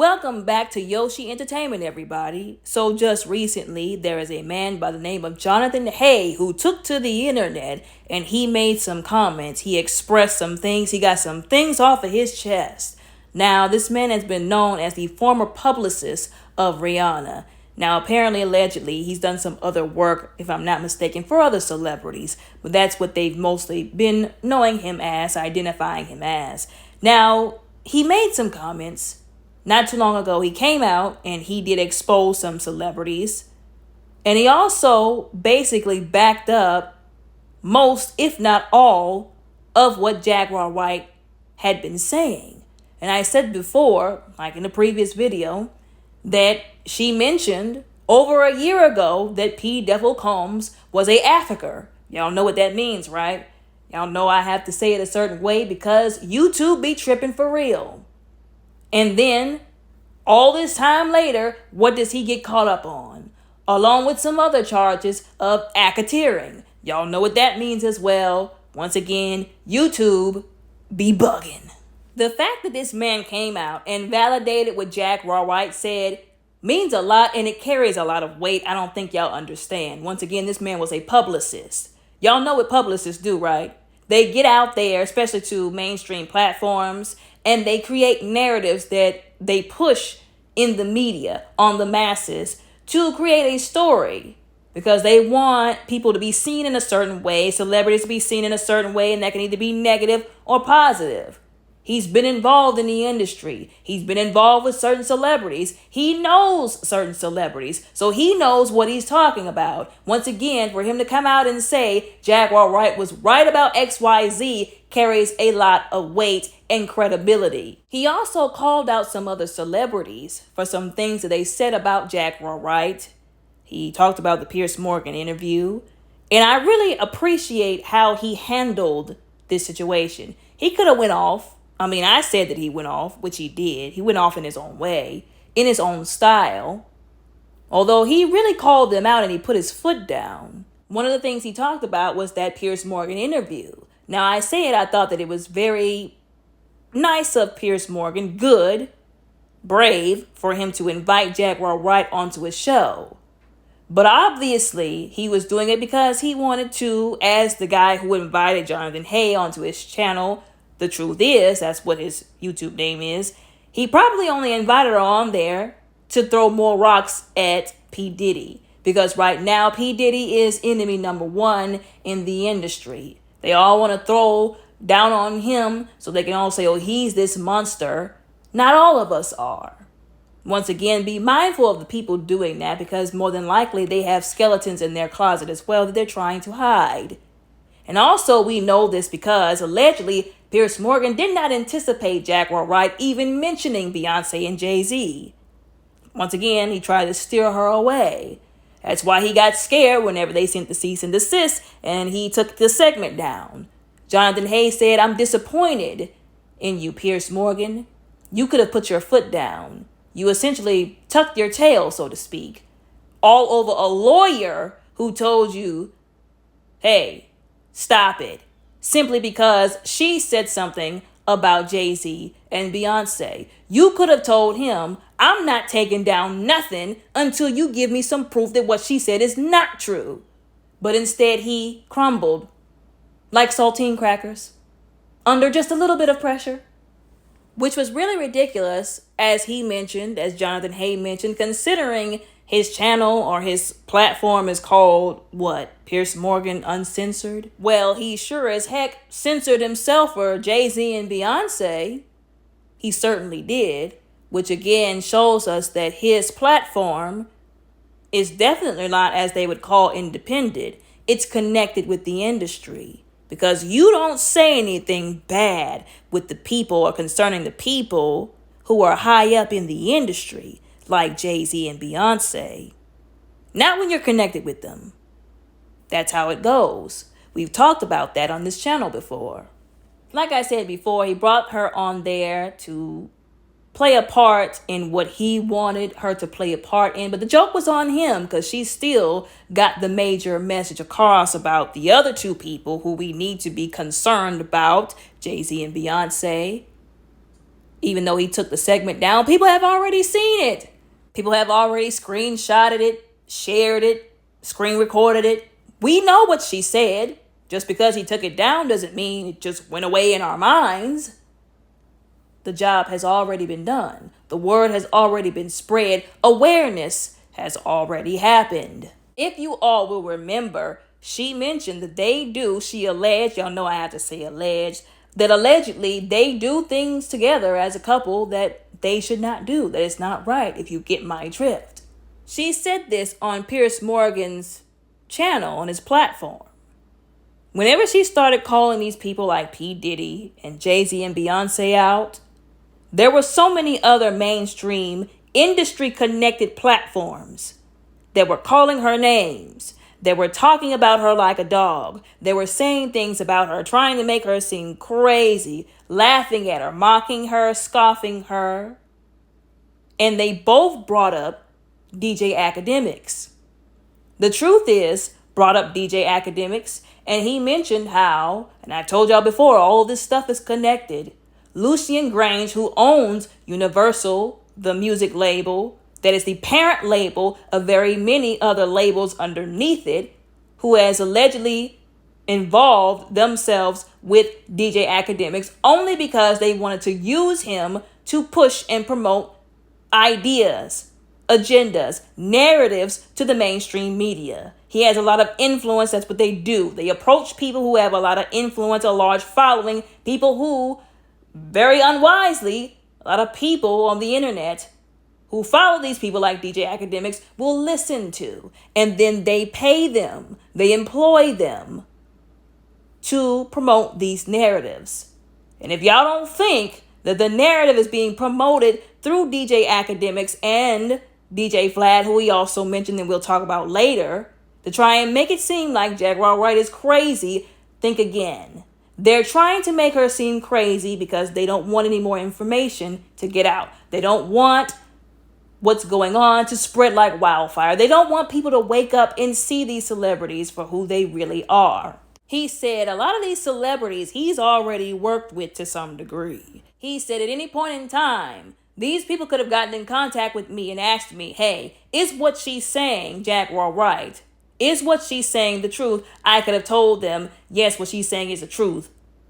Welcome back to Yoshi Entertainment, everybody. So just recently, there is a man by the name of Jonathan Hay who took to the internet and he made some comments. He expressed some things. He got some things off of his chest. Now, this man has been known as the former publicist of Rihanna. Now, apparently, allegedly, he's done some other work, if I'm not mistaken, for other celebrities. But that's what they've mostly been knowing him as, identifying him as. Now, he made some comments. Not too long ago, he came out and he did expose some celebrities. And he also basically backed up most, if not all, of what Jaguar White had been saying. And I said before, like in the previous video, that she mentioned over a year ago that P. Devil Combs was a African. Y'all know what that means, right? Y'all know I have to say it a certain way because YouTube be tripping for real. And then, all this time later, what does he get caught up on? Along with some other charges of racketeering. Y'all know what that means as well. Once again, YouTube be bugging. The fact that this man came out and validated what Jaguar White said means a lot and it carries a lot of weight. I don't think y'all understand. Once again, this man was a publicist. Y'all know what publicists do, right? They get out there, especially to mainstream platforms, and they create narratives that they push in the media on the masses to create a story because they want people to be seen in a certain way, celebrities to be seen in a certain way, and that can either be negative or positive. He's been involved in the industry. He's been involved with certain celebrities. He knows certain celebrities, so he knows what he's talking about. Once again, for him to come out and say Jaguar White was right about XYZ carries a lot of weight and credibility. He also called out some other celebrities for some things that they said about Jaguar White. He talked about the Piers Morgan interview, and I really appreciate how he handled this situation. He could have went off. I said that he went off, which he did. He went off in his own way, in his own style. Although he really called them out and he put his foot down. One of the things he talked about was that Piers Morgan interview. Now, I thought that it was very nice of Piers Morgan, good, brave, for him to invite Jaguar White onto his show. But obviously, he was doing it because he wanted to, as the guy who invited Jonathan Hay onto his channel. The truth is, that's what his YouTube name is. He probably only invited her on there to throw more rocks at P. Diddy. Because right now, P. Diddy is enemy number one in the industry. They all want to throw down on him so they can all say, oh, he's this monster. Not all of us are. Once again, be mindful of the people doing that because more than likely they have skeletons in their closet as well that they're trying to hide. And also we know this because allegedly Piers Morgan did not anticipate Jaguar White even mentioning Beyonce and Jay-Z. Once again, he tried to steer her away. That's why he got scared whenever they sent the cease and desist and he took the segment down. Jonathan Hay said, I'm disappointed in you, Piers Morgan. You could have put your foot down. You essentially tucked your tail, so to speak, all over a lawyer who told you, hey, stop it. Simply because she said something about Jay-Z and Beyonce. You could have told him, I'm not taking down nothing until you give me some proof that what she said is not true. But instead he crumbled like saltine crackers under just a little bit of pressure. Which was really ridiculous, as Jonathan Hay mentioned, considering his channel or his platform is called, Piers Morgan Uncensored? Well, he sure as heck censored himself for Jay-Z and Beyonce. He certainly did, which again shows us that his platform is definitely not, as they would call, independent. It's connected with the industry. Because you don't say anything bad with the people or concerning the people who are high up in the industry, like Jay-Z and Beyonce. Not when you're connected with them. That's how it goes. We've talked about that on this channel before. Like I said before, he brought her on there to play a part in what he wanted her to play a part in. But the joke was on him because she still got the major message across about the other two people who we need to be concerned about, Jay-Z and Beyonce. Even though he took the segment down, people have already seen it. People have already screenshotted it, shared it, screen recorded it. We know what she said. Just because he took it down doesn't mean it just went away in our minds. The job has already been done. The word has already been spread. Awareness has already happened. If you all will remember, she mentioned that she alleged, y'all know I have to say alleged, that allegedly they do things together as a couple that they should not do, that it's not right, if you get my drift. She said this on Piers Morgan's channel, on his platform. Whenever she started calling these people like P. Diddy and Jay-Z and Beyonce out, there were so many other mainstream industry-connected platforms that were calling her names, that were talking about her like a dog. They were saying things about her, trying to make her seem crazy, laughing at her, mocking her, scoffing her. And they both brought up DJ Akademiks. The truth is, brought up DJ Akademiks, and he mentioned how, and I told y'all before, all this stuff is connected. Lucien Grange, who owns Universal, the music label, that is the parent label of very many other labels underneath it, who has allegedly involved themselves with DJ Akademiks only because they wanted to use him to push and promote ideas, agendas, narratives to the mainstream media. He has a lot of influence. That's what they do. They approach people who have a lot of influence, a large following, people who, very unwisely, a lot of people on the internet who follow these people like DJ Akademiks will listen to. And then they pay them, they employ them to promote these narratives. And if y'all don't think that the narrative is being promoted through DJ Akademiks and DJ Vlad, who he also mentioned and we'll talk about later, to try and make it seem like Jaguar Wright is crazy, think again. They're trying to make her seem crazy because they don't want any more information to get out. They don't want what's going on to spread like wildfire. They don't want people to wake up and see these celebrities for who they really are. He said a lot of these celebrities he's already worked with to some degree. He said at any point in time, these people could have gotten in contact with me and asked me, hey, is what she's saying Jaguar right? Is what she's saying the truth? I could have told them, yes, what she's saying is the truth.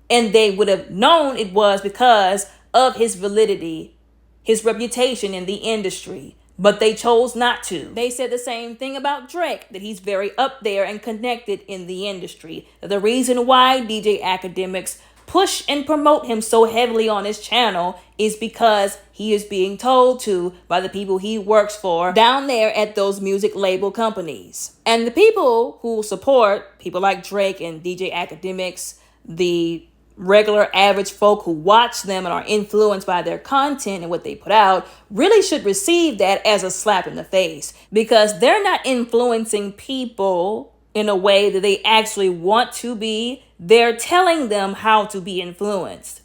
And they would have known it was because of his validity, his reputation in the industry. But they chose not to. They said the same thing about Drake, that he's very up there and connected in the industry. The reason why DJ Akademiks push and promote him so heavily on his channel is because he is being told to by the people he works for down there at those music label companies. And the people who support people like Drake and DJ Akademiks, the regular average folk who watch them and are influenced by their content and what they put out, really should receive that as a slap in the face, because they're not influencing people in a way that they actually want to be. They're telling them how to be influenced.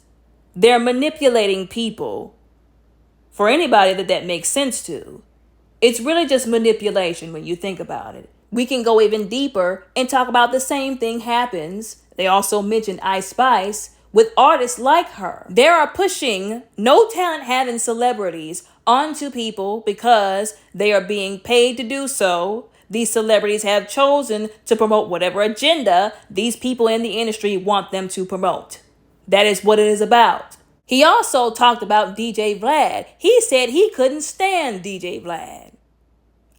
They're manipulating people. For anybody that makes sense to, it's really just manipulation when you think about it. We can go even deeper and talk about the same thing happens. They also mentioned Ice Spice with artists like her. They are pushing no talent having celebrities onto people because they are being paid to do so. These celebrities have chosen to promote whatever agenda these people in the industry want them to promote. That is what it is about. He also talked about DJ Vlad. He said he couldn't stand DJ Vlad.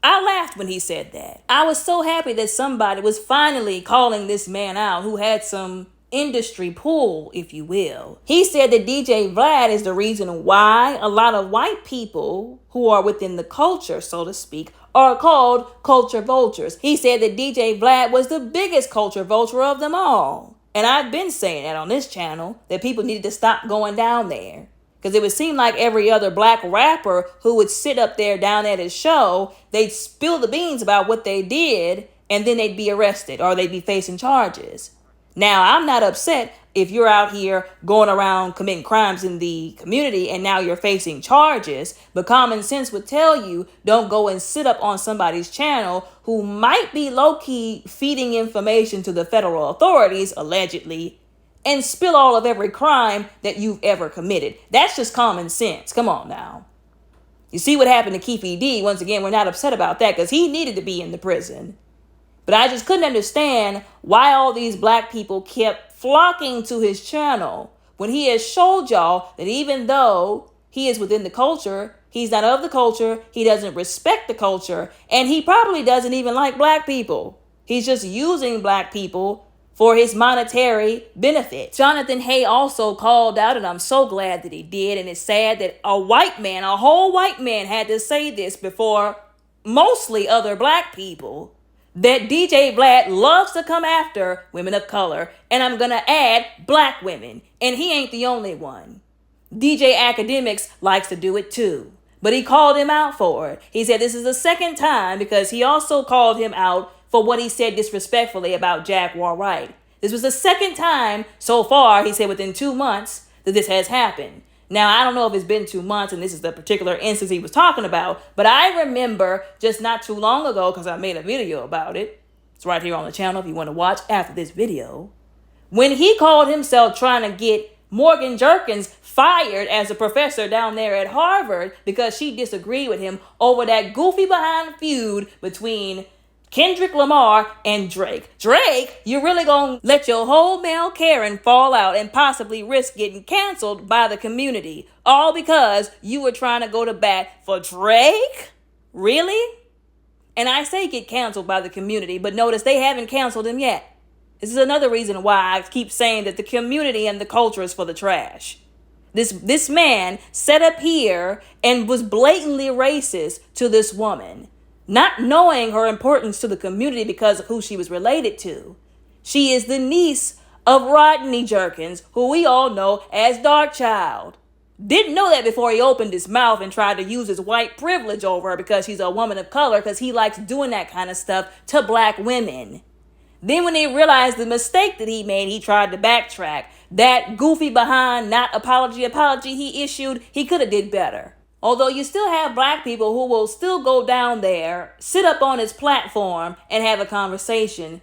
I laughed when he said that. I was so happy that somebody was finally calling this man out who had some industry pull, if you will. He said that DJ Vlad is the reason why a lot of white people who are within the culture, so to speak, are called culture vultures. He said that DJ Vlad was the biggest culture vulture of them all. And I've been saying that on this channel, that people needed to stop going down there. Because it would seem like every other black rapper who would sit up there down at his show, they'd spill the beans about what they did, and then they'd be arrested or they'd be facing charges. Now, I'm not upset if you're out here going around committing crimes in the community and now you're facing charges, but common sense would tell you don't go and sit up on somebody's channel who might be low-key feeding information to the federal authorities, allegedly, and spill all of every crime that you've ever committed. That's just common sense. Come on now. You see what happened to Keefe D. Once again, we're not upset about that because he needed to be in the prison. But I just couldn't understand why all these black people kept flocking to his channel when he has showed y'all that even though he is within the culture, he's not of the culture, he doesn't respect the culture, and he probably doesn't even like black people. He's just using black people for his monetary benefit. Jonathan Hay also called out, and I'm so glad that he did, and it's sad that a white man, a whole white man, had to say this before mostly other black people, that DJ Vlad loves to come after women of color, and I'm gonna add black women, and he ain't the only one. DJ Akademiks likes to do it too, but he called him out for it. He said this is the second time because he also called him out for what he said disrespectfully about Jaguar Wright. This was the second time so far, he said within 2 months, that this has happened. Now, I don't know if it's been 2 months and this is the particular instance he was talking about, but I remember just not too long ago, because I made a video about it. It's right here on the channel if you want to watch after this video. When he called himself trying to get Morgan Jerkins fired as a professor down there at Harvard because she disagreed with him over that goofy behind feud between Kendrick Lamar and Drake. Drake, you're really gonna let your whole male Karen fall out and possibly risk getting canceled by the community, all because you were trying to go to bat for Drake? Really? And I say get canceled by the community, but notice they haven't canceled him yet. This is another reason why I keep saying that the community and the culture is for the trash. This man sat up here and was blatantly racist to this woman, not knowing her importance to the community because of who she was related to. She is the niece of Rodney Jerkins, who we all know as Darkchild. Didn't know that before he opened his mouth and tried to use his white privilege over her because she's a woman of color, because he likes doing that kind of stuff to black women. Then when he realized the mistake that he made, he tried to backtrack. That goofy behind not apology he issued, he could have did better. Although you still have black people who will still go down there, sit up on his platform and have a conversation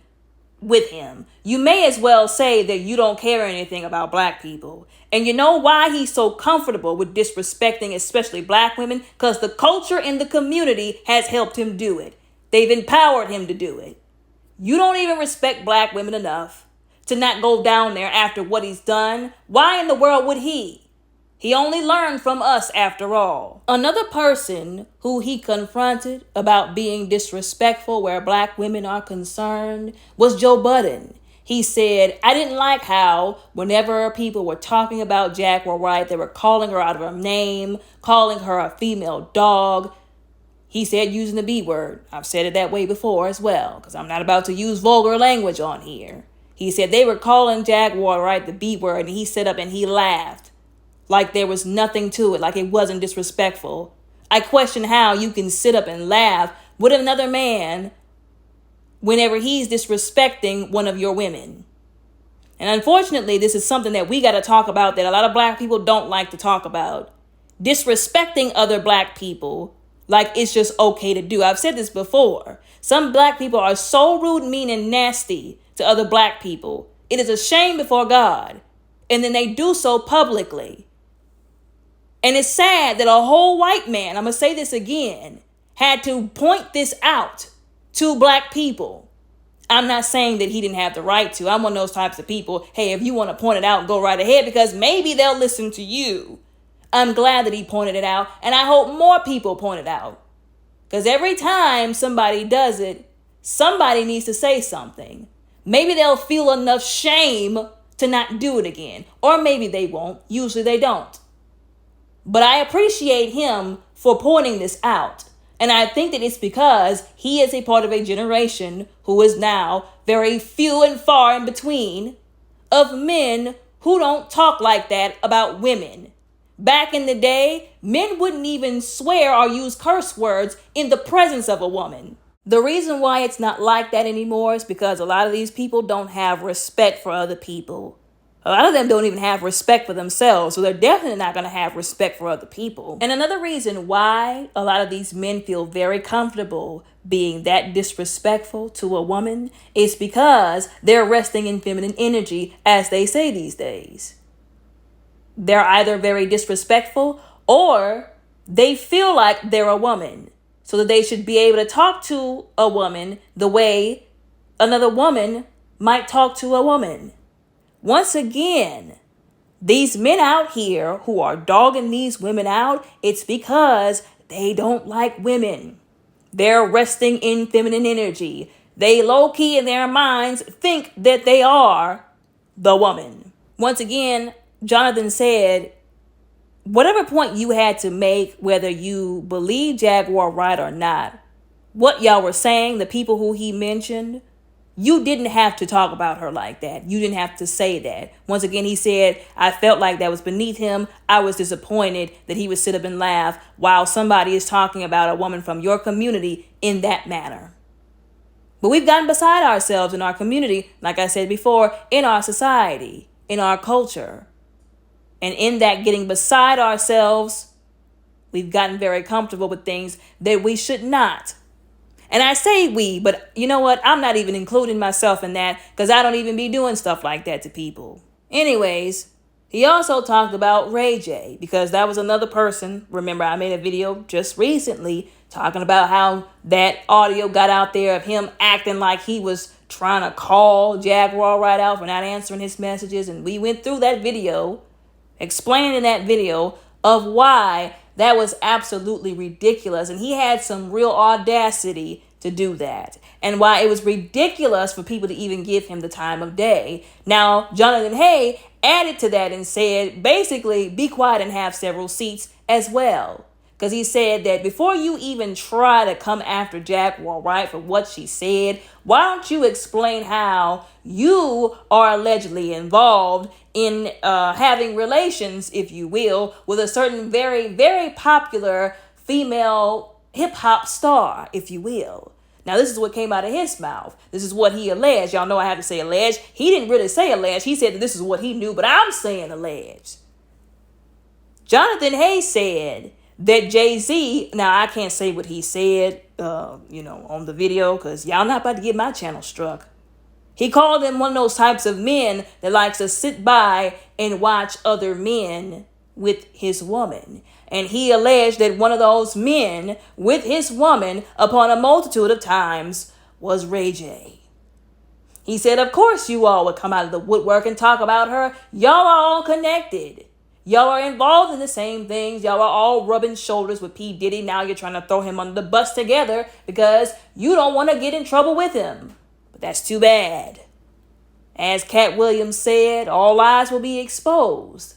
with him. You may as well say that you don't care anything about black people. And you know why he's so comfortable with disrespecting especially black women? Because the culture in the community has helped him do it. They've empowered him to do it. You don't even respect black women enough to not go down there after what he's done. Why in the world would he? He only learned from us after all. Another person who he confronted about being disrespectful where black women are concerned was Joe Budden. He said, I didn't like how whenever people were talking about Jaguar Wright, they were calling her out of her name, calling her a female dog. He said using the B word. I've said it that way before as well, because I'm not about to use vulgar language on here. He said they were calling Jaguar Wright the B word, and he stood up and he laughed like there was nothing to it, like it wasn't disrespectful. I question how you can sit up and laugh with another man whenever he's disrespecting one of your women. And unfortunately, this is something that we got to talk about that a lot of black people don't like to talk about. Disrespecting other black people like it's just okay to do. I've said this before. Some black people are so rude, mean, and nasty to other black people. It is a shame before God. And then they do so publicly. And it's sad that a whole white man, I'm going to say this again, had to point this out to black people. I'm not saying that he didn't have the right to. I'm one of those types of people. Hey, if you want to point it out, go right ahead, because maybe they'll listen to you. I'm glad that he pointed it out, and I hope more people point it out. Because every time somebody does it, somebody needs to say something. Maybe they'll feel enough shame to not do it again. Or maybe they won't. Usually they don't. But I appreciate him for pointing this out. And I think that it's because he is a part of a generation who is now very few and far in between of men who don't talk like that about women. Back in the day, men wouldn't even swear or use curse words in the presence of a woman. The reason why it's not like that anymore is because a lot of these people don't have respect for other people. A lot of them don't even have respect for themselves, so they're definitely not going to have respect for other people. And another reason why a lot of these men feel very comfortable being that disrespectful to a woman, it's because they're resting in feminine energy, as they say these days. They're either very disrespectful or they feel like they're a woman, so that they should be able to talk to a woman the way another woman might talk to a woman. Once again, these men out here who are dogging these women out, it's because they don't like women. They're resting in feminine energy. They low-key in their minds think that they are the woman. Once again, Jonathan said, whatever point you had to make, whether you believe Jaguar Wright or not, what y'all were saying, the people who he mentioned, you didn't have to talk about her like that. You didn't have to say that. Once again, he said, I felt like that was beneath him. I was disappointed that he would sit up and laugh while somebody is talking about a woman from your community in that manner. But we've gotten beside ourselves in our community, like I said before, in our society, in our culture. And in that getting beside ourselves, we've gotten very comfortable with things that we should not. And I say we, but you know what? I'm not even including myself in that because I don't even be doing stuff like that to people. Anyways, he also talked about Ray J because that was another person. Remember, I made a video just recently talking about how that audio got out there of him acting like he was trying to call Jaguar Wright out for not answering his messages. And we went through that video, explaining in that video of why that was absolutely ridiculous. And he had some real audacity to do that. And why it was ridiculous for people to even give him the time of day. Now, Jonathan Hay added to that and said, basically, be quiet and have several seats as well. Because he said that before you even try to come after Jaguar Wright for what she said, why don't you explain how you are allegedly involved in having relations, if you will, with a certain very, very popular female hip-hop star, if you will. Now, this is what came out of his mouth. This is what he alleged. Y'all know I have to say alleged. He didn't really say alleged. He said that this is what he knew, but I'm saying alleged. Jonathan Hayes said that Jay-Z, now I can't say what he said, on the video, because y'all not about to get my channel struck. He called him one of those types of men that likes to sit by and watch other men with his woman. And he alleged that one of those men with his woman upon a multitude of times was Ray J. He said, of course you all would come out of the woodwork and talk about her. Y'all are all connected. Y'all are involved in the same things. Y'all are all rubbing shoulders with P. Diddy. Now you're trying to throw him under the bus together because you don't want to get in trouble with him. But that's too bad. As Cat Williams said, all lies will be exposed.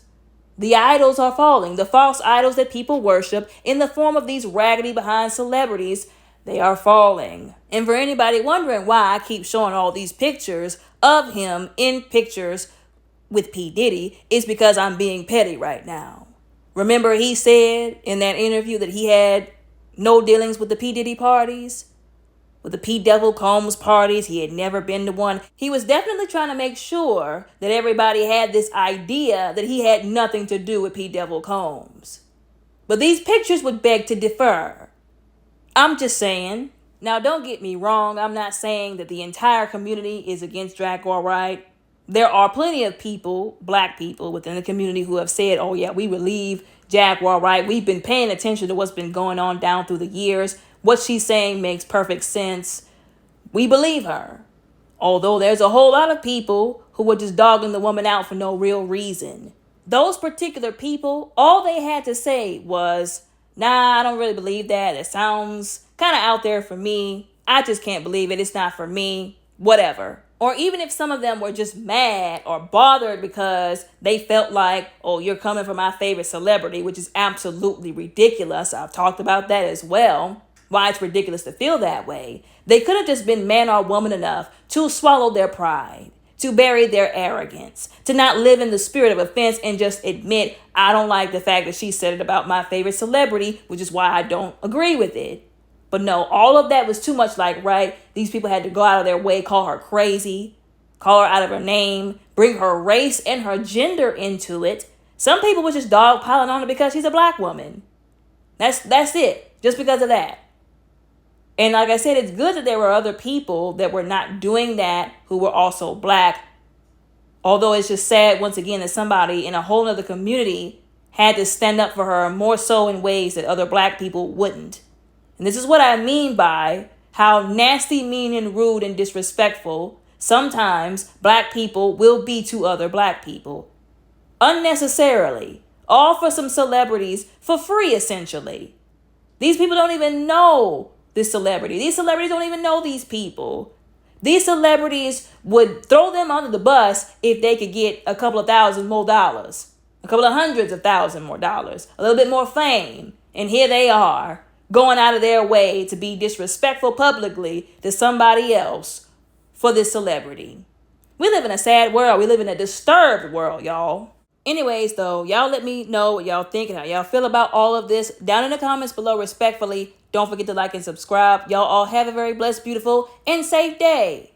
The idols are falling. The false idols that people worship in the form of these raggedy behind celebrities, they are falling. And for anybody wondering why I keep showing all these pictures of him in pictures with P. Diddy, it's because I'm being petty right now. Remember he said in that interview that he had no dealings with the P. Diddy parties? With the P. Devil Combs parties, he had never been to one. He was definitely trying to make sure that everybody had this idea that he had nothing to do with P. Devil Combs. But these pictures would beg to differ. I'm just saying. Now, don't get me wrong. I'm not saying that the entire community is against Jaguar Wright. There are plenty of people, black people within the community who have said, oh yeah, we relieve Jaguar Wright. We've been paying attention to what's been going on down through the years. What she's saying makes perfect sense. We believe her. Although there's a whole lot of people who were just dogging the woman out for no real reason. Those particular people, all they had to say was, nah, I don't really believe that. It sounds kind of out there for me. I just can't believe it. It's not for me. Whatever. Or even if some of them were just mad or bothered because they felt like, oh, you're coming for my favorite celebrity, which is absolutely ridiculous. I've talked about that as well. Why it's ridiculous to feel that way. They could have just been man or woman enough to swallow their pride, to bury their arrogance, to not live in the spirit of offense and just admit, I don't like the fact that she said it about my favorite celebrity, which is why I don't agree with it. But no, all of that was too much like, right? These people had to go out of their way, call her crazy, call her out of her name, bring her race and her gender into it. Some people were just dogpiling on her because she's a black woman. That's it. Just because of that. And like I said, it's good that there were other people that were not doing that who were also black. Although it's just sad, once again, that somebody in a whole other community had to stand up for her more so in ways that other black people wouldn't. And this is what I mean by how nasty, mean, and rude and disrespectful sometimes black people will be to other black people. Unnecessarily. All for some celebrities for free, essentially. These people don't even know this celebrity. These celebrities don't even know these people. These celebrities would throw them under the bus if they could get a couple of $1,000 more, a couple of hundreds of $1,000 more, a little bit more fame. And here they are, going out of their way to be disrespectful publicly to somebody else for this celebrity. We live in a sad world. We live in a disturbed world, y'all. Anyways, though, y'all let me know what y'all think and how y'all feel about all of this down in the comments below respectfully. Don't forget to like and subscribe. Y'all all have a very blessed, beautiful, and safe day.